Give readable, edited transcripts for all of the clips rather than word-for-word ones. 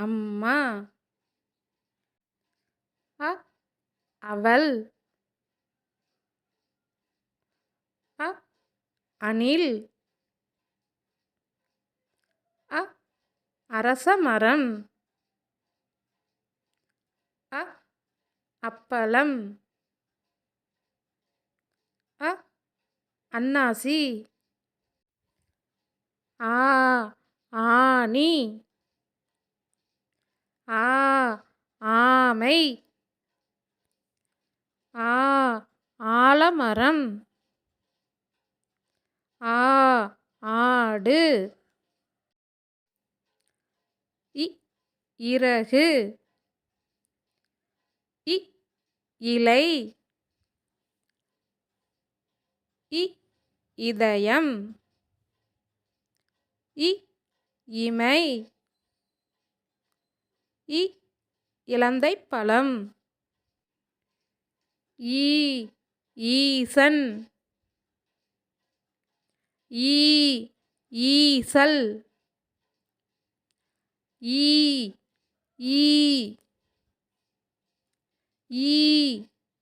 அம்மா. அ அவல். அ அணில். அ அரசமரம். அ அப்பளம். அ அன்னாசி. ஆ ஆனி. ஆ ஆமை. ஆ ஆலமரம். ஆ ஆடு. இறகு. இலை. இதயம். இமை. இலந்தைப்பழம். ஈசன். ஈசல். ஈ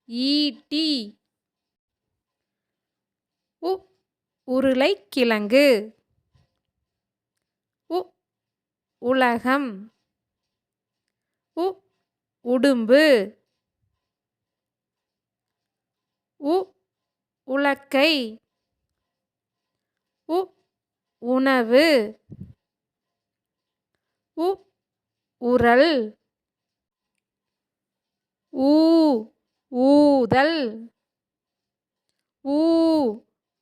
ஈட்டி. உருளைக்கிழங்கு. உலகம். உடும்பு. உலக்கை. உணவு. உரல். ஊதல்.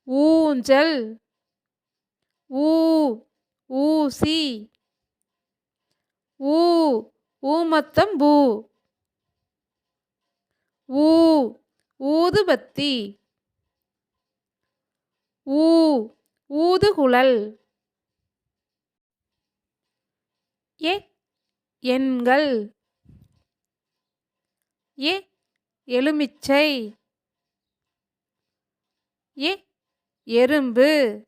ஊஞ்சல். ஊசி. ஊமத்தம்பூ. ஊதுபத்தி. ஊதுகுழல். எண்கள். எலுமிச்சை. எறும்பு.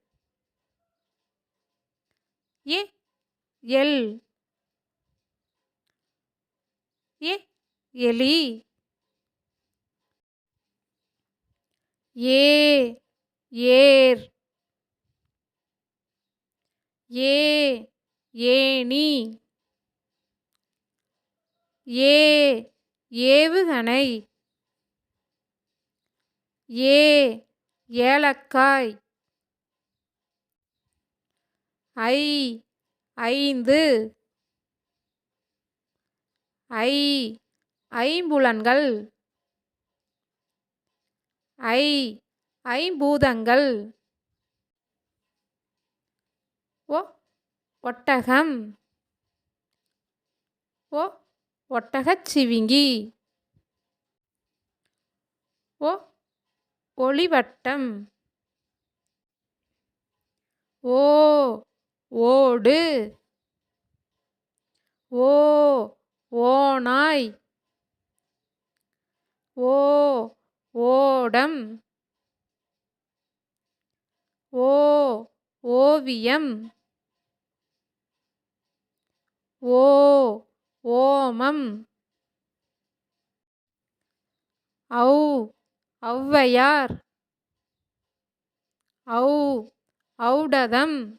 எல். எலி. ஏர். ஏணி. ஏவுகணை. ஏலக்காய். ஐந்து. ஐம்புலன்கள். ஐம்பூதங்கள். ஒட்டகம். ஒட்டகச்சிவிங்கி. ஒளிவட்டம். ஓடு. ஓநாய். ஓடம். ஓவியம். ஓமம். ஔவையார். ஔடதம்.